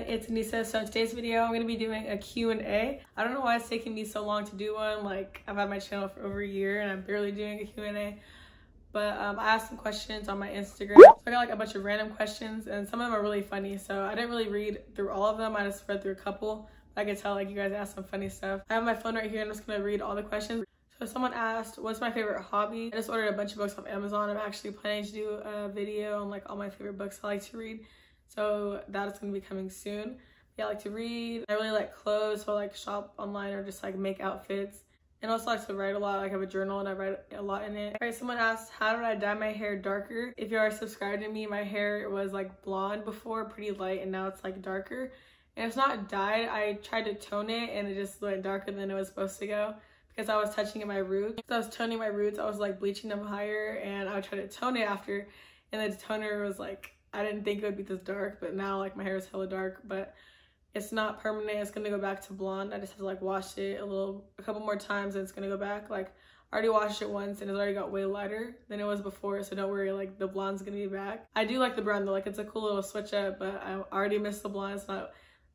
it's Anissa. So in today's video, I'm going to be doing a Q&A. I don't know why it's taking me so long to do one. Like, I've had my channel for over a year and I'm barely doing a Q&A. But I asked some questions on my Instagram. So I got like a bunch of random questions and some of them are really funny. So I didn't really read through all of them. I just read through a couple. I could tell like you guys asked some funny stuff. I have my phone right here. I'm just going to read all the questions. So someone asked, what's my favorite hobby? I just ordered a bunch of books off Amazon. I'm actually planning to do a video on like all my favorite books I like to read. So that is going to be coming soon. Yeah, I like to read. I really like clothes, so I like shop online or just like make outfits. And also like to write a lot. Like I have a journal and I write a lot in it. All right, someone asked, how did I dye my hair darker? If you are subscribed to me, my hair was like blonde before, pretty light, and now it's like darker. And it's not dyed. I tried to tone it and it just went darker than it was supposed to go. Because I was touching in my roots. So I was toning my roots, I was like bleaching them higher and I would try to tone it after. And the toner was like, I didn't think it would be this dark, but now like my hair is hella dark, but it's not permanent. It's gonna go back to blonde. I just have to like wash it a couple more times and it's gonna go back. Like I already washed it once and it's already got way lighter than it was before. So don't worry, like the blonde's gonna be back. I do like the brown though, like it's a cool little switch up, but I already missed the blonde.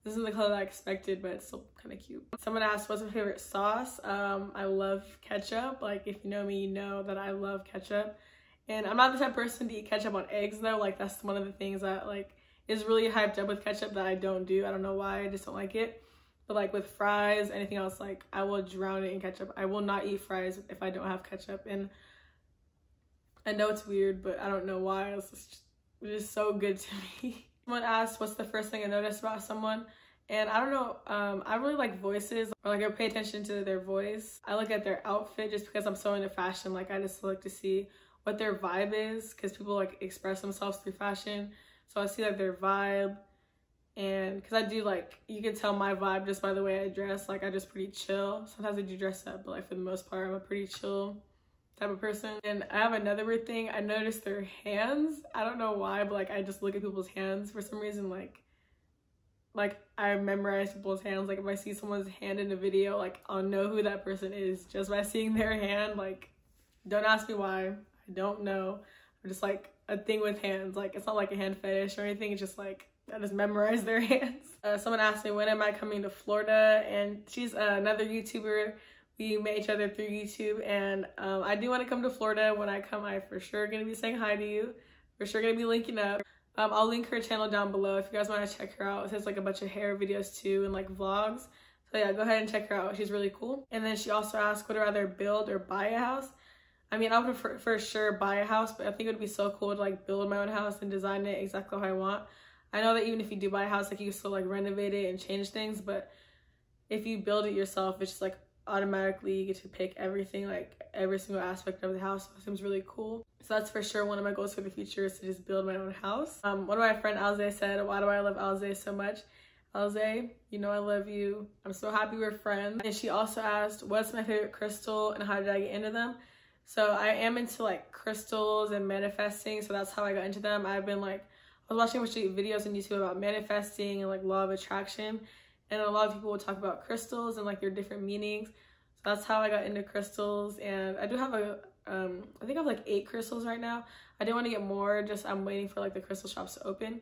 This isn't the color that I expected, but it's still kind of cute. Someone asked, what's my favorite sauce? I love ketchup. Like, if you know me, you know that I love ketchup. And I'm not the type of person to eat ketchup on eggs, though. Like, that's one of the things that, like, is really hyped up with ketchup that I don't do. I don't know why. I just don't like it. But, like, with fries, anything else, like, I will drown it in ketchup. I will not eat fries if I don't have ketchup. And I know it's weird, but I don't know why. It's just so good to me. Someone asked, what's the first thing I noticed about someone? And I don't know, I really like voices, or like I pay attention to their voice. I look at their outfit just because I'm so into fashion. Like I just like to see what their vibe is because people like express themselves through fashion. So I see like their vibe, and because I do like, you can tell my vibe just by the way I dress. Like I just pretty chill. Sometimes I do dress up, but like for the most part, I'm a pretty chill type of person. And I have another weird thing. I noticed their hands. I don't know why, but like I just look at people's hands for some reason. Like I memorize people's hands. Like if I see someone's hand in a video, like I'll know who that person is just by seeing their hand. Like don't ask me why. I don't know. I'm just like a thing with hands. Like it's not like a hand fetish or anything. It's just like I just memorize their hands. Someone asked me, when am I coming to Florida? And she's another YouTuber. We met each other through YouTube, and I do want to come to Florida. When I come, I for sure gonna be saying hi to you. For sure gonna be linking up. I'll link her channel down below if you guys want to check her out. It has like a bunch of hair videos too and like vlogs. So yeah, go ahead and check her out. She's really cool. And then she also asked, would I rather build or buy a house? I mean, I would for sure buy a house, but I think it would be so cool to like build my own house and design it exactly how I want. I know that even if you do buy a house, like you can still like renovate it and change things, but if you build it yourself, it's just like automatically you get to pick everything, like every single aspect of the house. So it seems really cool. So that's for sure one of my goals for the future, is to just build my own house. One of my friend Alze said, why do I love Alze so much? Alze, you know I love you. I'm so happy we're friends. And she also asked, what's my favorite crystal and how did I get into them? So I am into like crystals and manifesting, so that's how I got into them. I was watching a bunch of videos on YouTube about manifesting and like law of attraction. And a lot of people will talk about crystals and like their different meanings. So that's how I got into crystals. And I do have I think I have like 8 crystals right now. I do want to get more, just I'm waiting for like the crystal shops to open.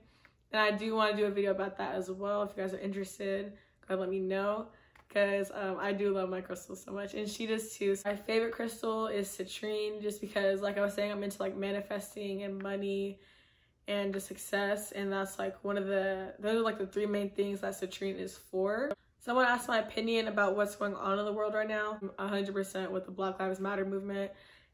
And I do want to do a video about that as well. If you guys are interested, go ahead and let me know. Because I do love my crystals so much. And she does too. So my favorite crystal is citrine, just because like I was saying, I'm into like manifesting and money and just success, and that's like those are like the 3 main things that citrine is for. Someone asked my opinion about what's going on in the world right now. 100% with the Black Lives Matter movement,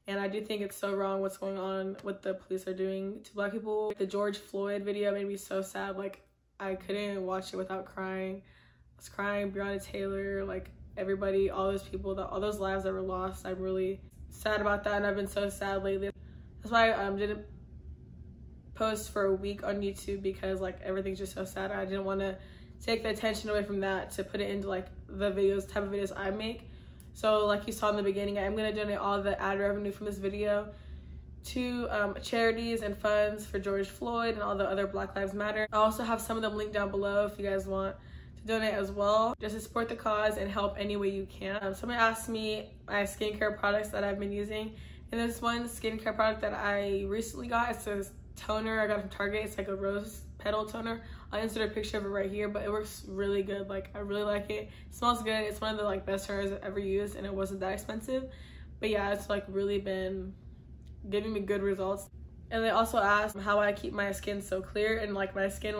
and I do think it's so wrong what's going on, what the police are doing to Black people. The George Floyd video made me so sad. Like I couldn't watch it without crying. I was crying. Breonna Taylor, like everybody, all those people, all those lives that were lost. I'm really sad about that, and I've been so sad lately. That's why I didn't post for a week on YouTube, because like everything's just so sad. I didn't want to take the attention away from that to put it into like the type of videos I make. So like you saw in the beginning, I'm going to donate all the ad revenue from this video to charities and funds for George Floyd and all the other Black Lives Matter. I also have some of them linked down below if you guys want to donate as well, just to support the cause and help any way you can. Someone asked me my skincare products that I've been using, and there's one skincare product that I recently got. It's a toner I got from Target. It's like a rose petal toner. I'll insert a picture of it right here, but it works really good. Like, I really like it. It smells good. It's one of the like best toners I've ever used, and it wasn't that expensive. But yeah, it's like really been giving me good results. And they also asked how I keep my skin so clear, and like my skin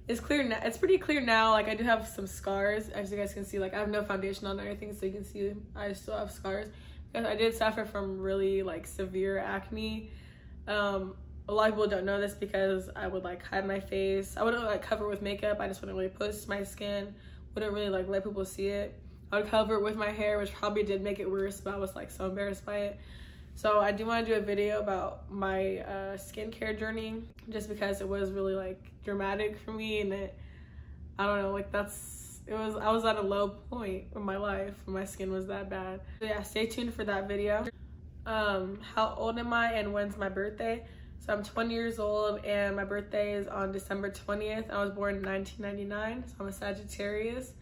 is clear now. It's pretty clear now. Like, I do have some scars, as you guys can see. Like, I have no foundation on or anything, so you can see I still have scars because I did suffer from really like severe acne. A lot of people don't know this because I would like hide my face. I wouldn't like cover it with makeup. I just wouldn't really post my skin. Wouldn't really like let people see it. I would cover it with my hair, which probably did make it worse, but I was like so embarrassed by it. So I do want to do a video about my skincare journey, just because it was really like dramatic for me, and I don't know, like I was at a low point in my life when my skin was that bad. So yeah, stay tuned for that video. How old am I and when's my birthday? So I'm 20 years old and my birthday is on December 20th. I was born in 1999, so I'm a Sagittarius.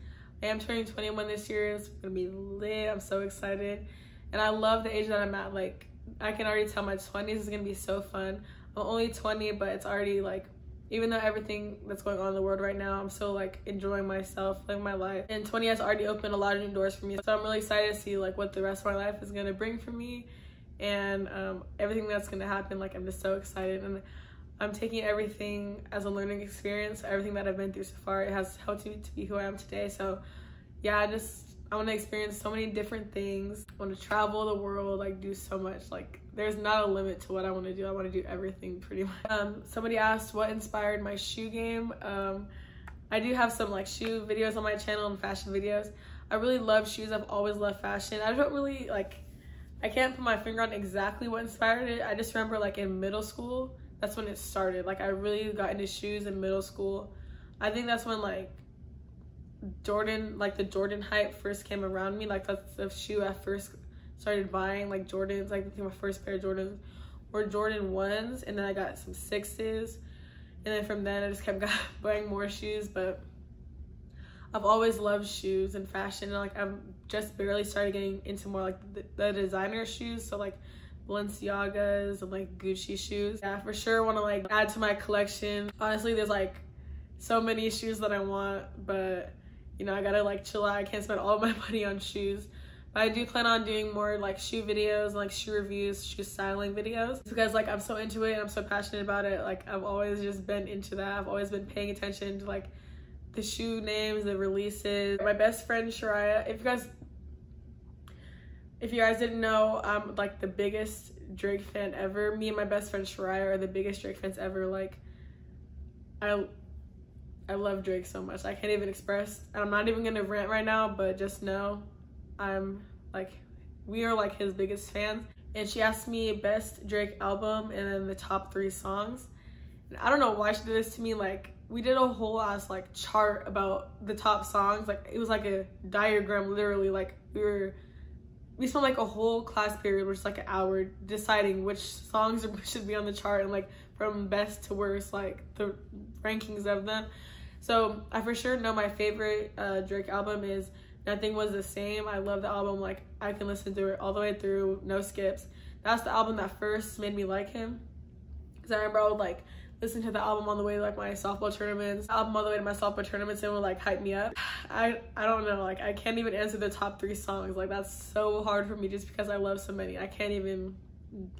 I am turning 21 this year. It's gonna be lit. I'm so excited. And I love the age that I'm at. Like, I can already tell my 20s is gonna be so fun. I'm only 20, but it's already like, even though everything that's going on in the world right now, I'm still like enjoying myself, living my life. And 20 has already opened a lot of new doors for me. So I'm really excited to see like what the rest of my life is gonna bring for me, and everything that's gonna happen. Like, I'm just so excited, and I'm taking everything as a learning experience. Everything that I've been through so far, it has helped me to be who I am today. So yeah, I want to experience so many different things. I want to travel the world, like do so much. Like, there's not a limit to what I want to do. I want to do everything pretty much. Somebody asked what inspired my shoe game. I do have some like shoe videos on my channel and fashion videos. I really love shoes. I've always loved fashion. I don't really like, I can't put my finger on exactly what inspired it. I just remember like in middle school, that's when it started. Like, I really got into shoes in middle school. I think that's when like Jordan, like the Jordan hype first came around me. Like, that's the shoe I first started buying, like Jordans. Like, I think my first pair of Jordans were Jordan 1s, and then I got some 6s, and then from then I just kept buying more shoes. But I've always loved shoes and fashion, and like I'm just barely started getting into more like the designer shoes, so like Balenciagas and like Gucci shoes. Yeah, for sure want to like add to my collection. Honestly, there's like so many shoes that I want, but you know, I gotta like chill out. I can't spend all my money on shoes. But I do plan on doing more like shoe videos, like shoe reviews, shoe styling videos, because like I'm so into it and I'm so passionate about it. Like, I've always just been into that. I've always been paying attention to like the shoe names, the releases. My best friend Shariah, if you guys didn't know, I'm like the biggest Drake fan ever. Me and my best friend Shariah are the biggest Drake fans ever. Like, I love Drake so much. I can't even express, and I'm not even gonna rant right now, but just know we are like his biggest fans. And she asked me best Drake album and then the top 3 songs. And I don't know why she did this to me. Like, we did a whole ass like chart about the top songs. Like, it was like a diagram, literally. Like, we spent like a whole class period, which is like an hour, deciding which songs should be on the chart, and like from best to worst, like the rankings of them. So I for sure know my favorite Drake album is Nothing Was the Same. I love the album. Like, I can listen to it all the way through, no skips. That's the album that first made me like him, because I remember I would like listen to the album on the way to like my softball tournaments, album on the way to my softball tournaments, and would like hype me up. I don't know, like I can't even answer the top 3 songs. Like, that's so hard for me just because I love so many. I can't even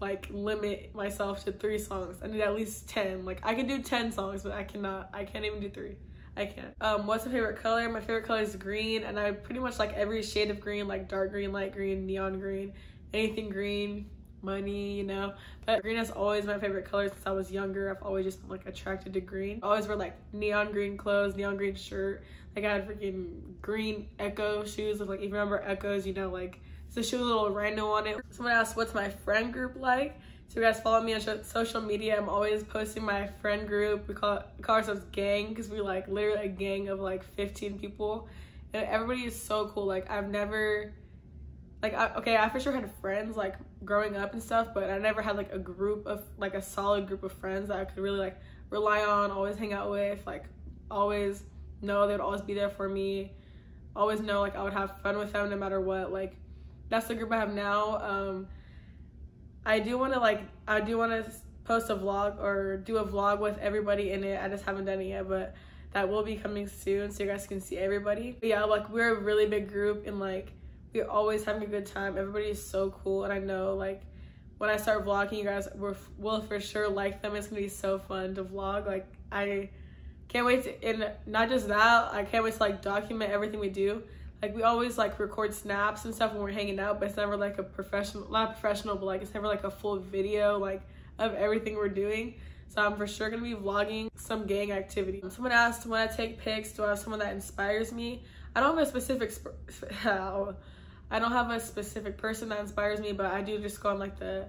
like limit myself to 3 songs. I need at least 10. Like, I could do 10 songs, but I can't even do 3. I can't. What's my favorite color? My favorite color is green, and I pretty much like every shade of green, like dark green, light green, neon green, anything green, money, you know. But green is always my favorite color since I was younger. I've always just been like attracted to green. I always wear like neon green clothes, neon green shirt. Like, I had freaking green Echo shoes with like, if you remember Echoes, you know, like it's a shoe with a little rhino on it. Someone asked what's my friend group like. So you guys follow me on social media. I'm always posting my friend group. We call ourselves gang, because we're like literally a gang of like 15 people, and everybody is so cool. Like, I've never like I for sure had friends like growing up and stuff, but I never had like a group of like a solid group of friends that I could really like rely on, always hang out with, like always know they would always be there for me, always know like I would have fun with them no matter what. Like, that's the group I have now. I do want to post a vlog or do a vlog with everybody in it. I just haven't done it yet, but that will be coming soon, so you guys can see everybody. But yeah, like we're a really big group, and like we're always having a good time. Everybody is so cool, and I know like when I start vlogging, you guys will for sure like them. It's gonna be so fun to vlog. Like I can't wait to, and not just that, I can't wait to like document everything we do. Like we always like record snaps and stuff when we're hanging out, but it's never like a professional, not professional, but like it's never like a full video like of everything we're doing. So I'm for sure gonna be vlogging some gang activity. Someone asked, when I take pics, do I have someone that inspires me? I don't have a specific I don't have a specific person that inspires me, but I do just go on like the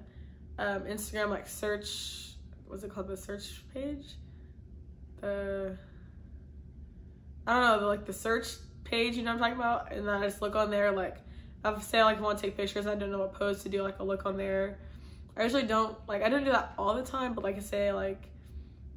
Instagram like search, what's it called, the search page? I don't know, like the search page, you know what I'm talking about? And then I just look on there, like I say like I want to take pictures, I don't know what pose to do, like I'll look on there. I usually don't, like I don't do that all the time, but like I say, like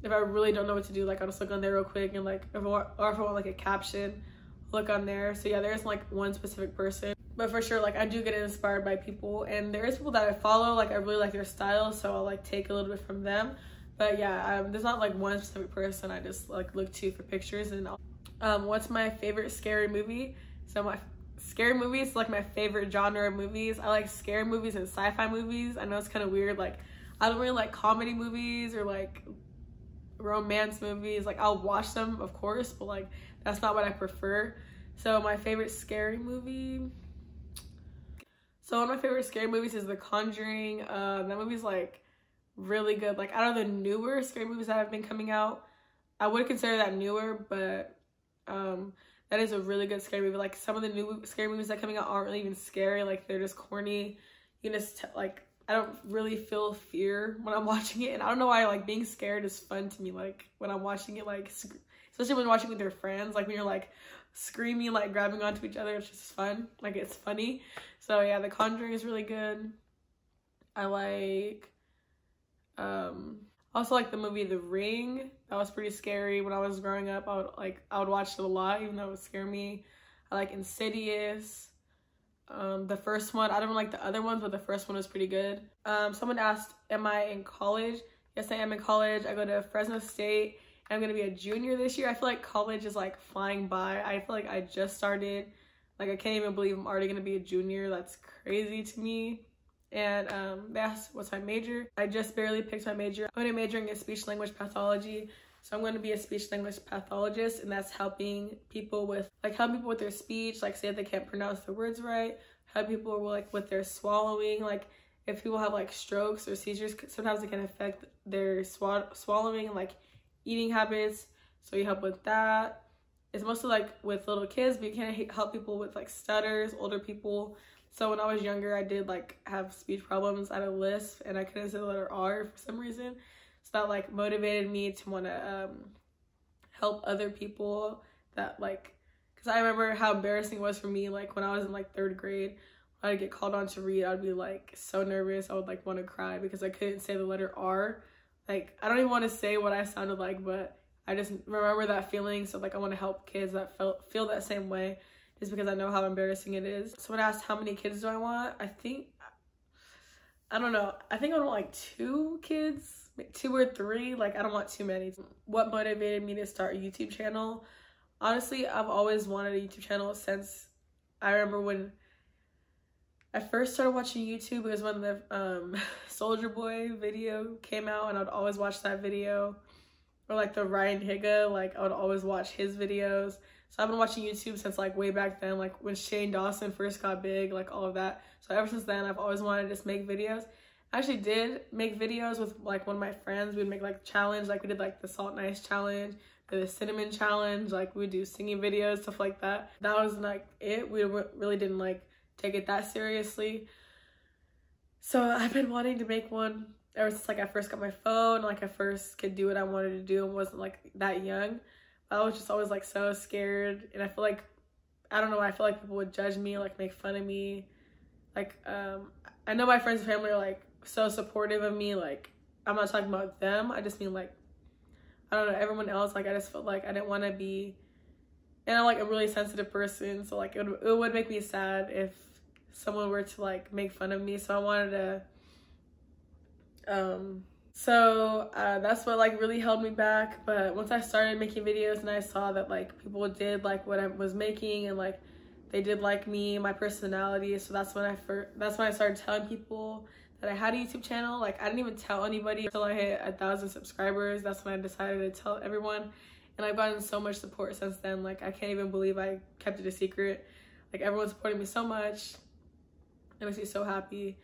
if I really don't know what to do, like I'll just look on there real quick, and like if I want like a caption, look on there. So yeah, there's like one specific person, but for sure like I do get inspired by people, and there is people that I follow, like I really like their style, so I'll like take a little bit from them. But yeah, there's not like one specific person I just like look to for pictures. And what's my favorite scary movie? So my scary movies, like my favorite genre of movies. I like scary movies and sci-fi movies. I know it's kind of weird, like I don't really like comedy movies or like romance movies. Like I'll watch them of course, but like that's not what I prefer. So my favorite scary movie, so one of my favorite scary movies is The Conjuring. That movie's like really good. Like out of the newer scary movies that have been coming out, I would consider that newer, but that is a really good scary movie. Like some of the new scary movies that are coming out aren't really even scary, like they're just corny. You can just like I don't really feel fear when I'm watching it, and I don't know why, like being scared is fun to me. Like when I'm watching it, like especially when watching with your friends, like when you're like screaming, like grabbing onto each other, it's just fun, like it's funny. So yeah, The Conjuring is really good. I like also like the movie The Ring. That was pretty scary when I was growing up. I would watch it a lot, even though it would scare me. I like Insidious. The first one, I don't like the other ones, but the first one was pretty good. Someone asked, am I in college? Yes, I am in college. I go to Fresno State. I'm gonna be a junior this year. I feel like college is like flying by. I feel like I just started. Like I can't even believe I'm already gonna be a junior. That's crazy to me. And they asked what's my major. I just barely picked my major. I'm gonna be majoring in speech language pathology. So I'm going to be a speech language pathologist, and that's helping people with their speech, like say if they can't pronounce the words right, help people like with their swallowing, like if people have like strokes or seizures, sometimes it can affect their swallowing and like eating habits. So you help with that. It's mostly like with little kids, but you can help people with like stutters, older people. So when I was younger, I did like have speech problems. I had a lisp and I couldn't say the letter R for some reason. So that like motivated me to want to help other people that like, because I remember how embarrassing it was for me, like when I was in like 3rd grade, when I'd get called on to read, I'd be like so nervous. I would like want to cry because I couldn't say the letter R. Like I don't even want to say what I sounded like, but I just remember that feeling. So like I want to help kids that feel that same way, just because I know how embarrassing it is. Someone asked how many kids do I want? I don't know. I think I want like 2 kids. 2 or 3, like I don't want too many. What motivated me to start a YouTube channel? Honestly, I've always wanted a YouTube channel since I remember when I first started watching YouTube. It was when the Soldier Boy video came out, and I'd always watch that video. Or like the Ryan Higa, like I would always watch his videos. So I've been watching YouTube since like way back then, like when Shane Dawson first got big, like all of that. So ever since then, I've always wanted to just make videos. I actually did make videos with like one of my friends. We'd make like challenge, like we did like the salt and ice challenge, the cinnamon challenge, like we'd do singing videos, stuff like that. That was like it. We really didn't like take it that seriously. So I've been wanting to make one ever since like I first got my phone, like I first could do what I wanted to do and wasn't like that young. I was just always like so scared, and I feel like, I don't know, I feel like people would judge me, like make fun of me. Like I know my friends and family are like so supportive of me. Like I'm not talking about them, I just mean like, I don't know, everyone else. Like I just felt like I didn't want to be, and I'm like a really sensitive person, so like it would make me sad if someone were to like make fun of me. So I wanted to So that's what like really held me back. But once I started making videos and I saw that like people did like what I was making, and like they did like me, my personality, so that's when I started telling people that I had a YouTube channel. Like I didn't even tell anybody until I hit 1,000 subscribers. That's when I decided to tell everyone, and I've gotten so much support since then. Like I can't even believe I kept it a secret. Like everyone's supporting me so much. It makes me so happy.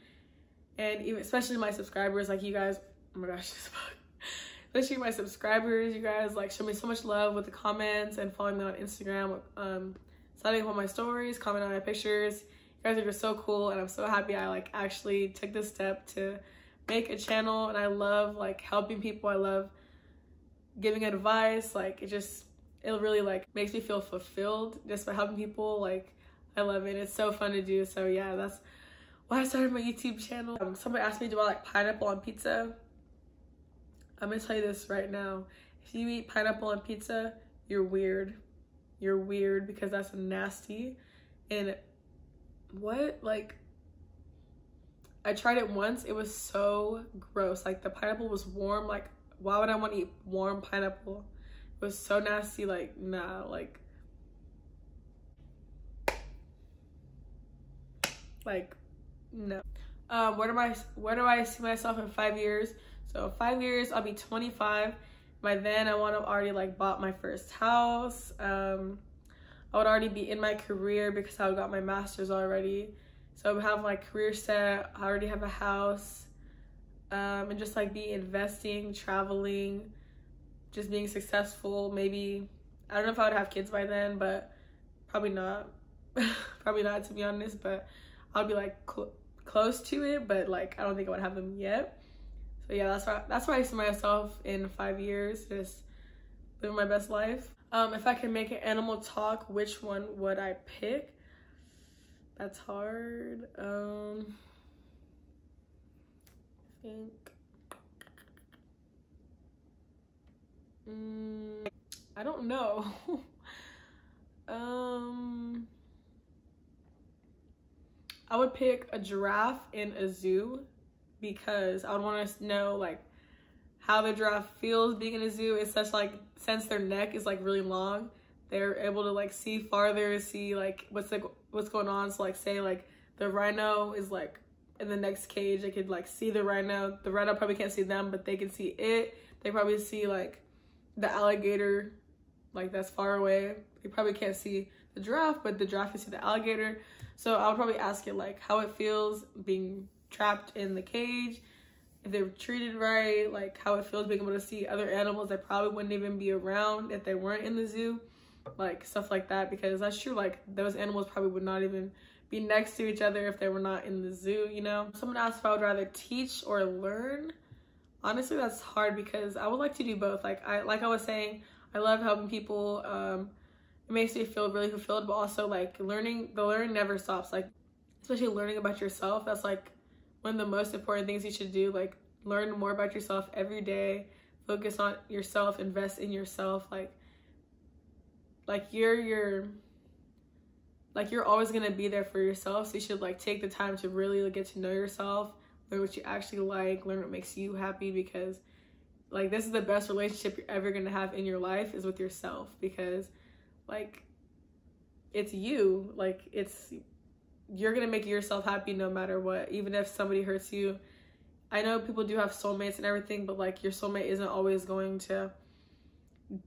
And even especially my subscribers, like you guys, oh my gosh, especially my subscribers, you guys like show me so much love with the comments and following me on Instagram, signing up on my stories, commenting on my pictures. You guys are just so cool, and I'm so happy I like actually took this step to make a channel. And I love like helping people. I love giving advice. Like it really like makes me feel fulfilled just by helping people. Like I love it. It's so fun to do. So yeah, that's why I started my YouTube channel. Somebody asked me, do I like pineapple on pizza? I'm gonna tell you this right now. If you eat pineapple on pizza, you're weird. You're weird, because that's nasty. And what, like, I tried it once. It was so gross. Like the pineapple was warm. Like why would I want to eat warm pineapple? It was so nasty. Like nah, like no. Where do I see myself in 5 years? So in 5 years I'll be 25. By then I want to already like bought my first house. I would already be in my career because I got my master's already. So I would have my career set. I already have a house, and just like be investing, traveling, just being successful. Maybe I don't know if I would have kids by then, but probably not. Probably not, to be honest. But I'll be like close to it, but like I don't think I would have them yet. So yeah, that's why I see myself in 5 years, just living my best life. If I can make an animal talk, which one would I pick? That's hard. I think I don't know. I would pick a giraffe in a zoo, because I would want to know like how the giraffe feels being in a zoo. It's such like, since their neck is like really long, they're able to like see farther, see like what's going on. So like say like the rhino is like in the next cage, they could like see the rhino. The rhino probably can't see them, but they can see it. They probably see like the alligator, like that's far away. They probably can't see the giraffe, but the giraffe can see the alligator. So I would probably ask it like how it feels being trapped in the cage, if they were treated right, like how it feels being able to see other animals that probably wouldn't even be around if they weren't in the zoo, like stuff like that. Because that's true, like those animals probably would not even be next to each other if they were not in the zoo, you know. Someone asked if I would rather teach or learn. Honestly, that's hard, because I would like to do both. Like I was saying, I love helping people. It makes me feel really fulfilled, but also like the learning never stops. Like especially learning about yourself, that's like one of the most important things you should do. Like learn more about yourself every day, focus on yourself, invest in yourself. Like you're always gonna be there for yourself, so you should like take the time to really get to know yourself, learn what you actually like, learn what makes you happy, because like this is the best relationship you're ever gonna have in your life, is with yourself. Because like it's you, like you're gonna make yourself happy no matter what, even if somebody hurts you. I know people do have soulmates and everything, but like your soulmate isn't always going to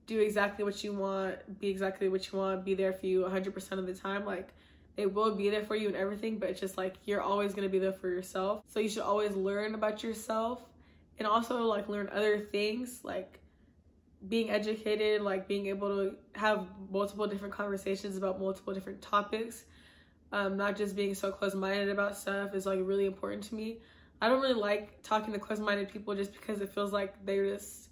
do exactly what you want, be exactly what you want, be there for you 100% of the time. Like they will be there for you and everything, but it's just like you're always gonna be there for yourself. So you should always learn about yourself, and also like learn other things, like being educated, like being able to have multiple different conversations about multiple different topics. Not just being so close-minded about stuff is like really important to me. I don't really like talking to close-minded people, just because it feels like they're just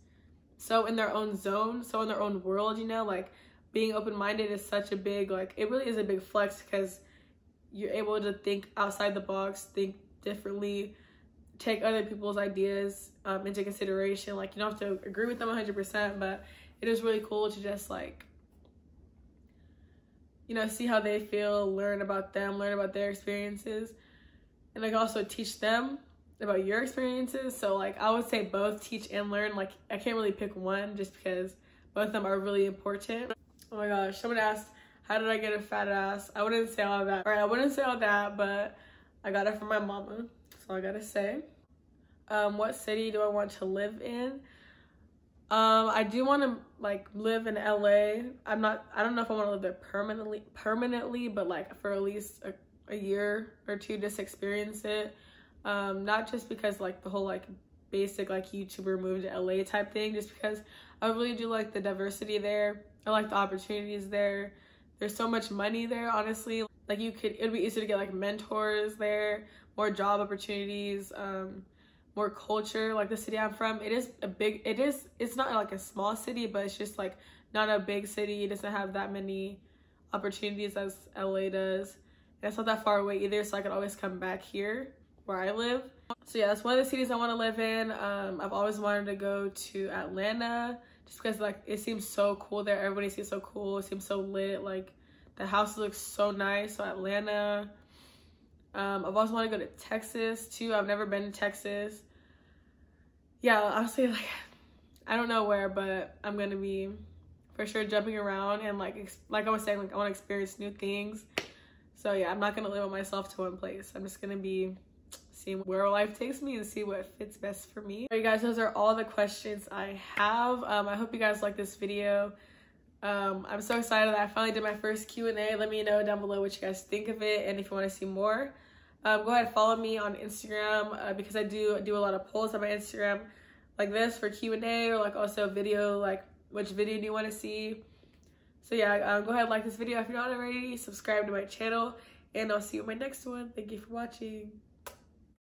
so in their own zone, so in their own world, you know. Like being open-minded is such a big, like it really is a big flex, because you're able to think outside the box, think differently, take other people's ideas into consideration. Like you don't have to agree with them 100%, but it is really cool to just like, you know, see how they feel, learn about them, learn about their experiences, and like also teach them about your experiences. So like I would say both, teach and learn. Like I can't really pick one just because both of them are really important. Oh my gosh, someone asked, how did I get a fat ass? I wouldn't say all that. All right, I wouldn't say all that, but I got it from my mama. That's all I gotta say. What city do I want to live in? I do want to like live in LA. I don't know if I want to live there permanently, but like for at least a year or two, just experience it. Not just because like the whole like basic like YouTuber move to LA type thing, just because I really do like the diversity there. I like the opportunities there. There's so much money there, honestly. Like it'd be easier to get like mentors there, more job opportunities, more culture. Like the city I'm from, it's not like a small city, but it's just like not a big city. It doesn't have that many opportunities as LA does. And it's not that far away either, so I could always come back here where I live. So yeah, that's one of the cities I want to live in. I've always wanted to go to Atlanta just because like it seems so cool there. Everybody seems so cool. It seems so lit. Like the house looks so nice. So Atlanta. I've always wanted to go to Texas too. I've never been to Texas. Yeah, honestly, like I don't know where, but I'm gonna be for sure jumping around and like I was saying, like I want to experience new things. So yeah, I'm not gonna limit myself to one place. I'm just gonna be seeing where life takes me and see what fits best for me. Alright guys, those are all the questions I have. I hope you guys like this video. I'm so excited that I finally did my first Q&A. Let me know down below what you guys think of it and if you want to see more. Go ahead and follow me on Instagram because I do a lot of polls on my Instagram like this for Q&A, or like also video, like which video do you want to see. So yeah, go ahead and like this video if you're not already, subscribe to my channel, and I'll see you in my next one. Thank you for watching.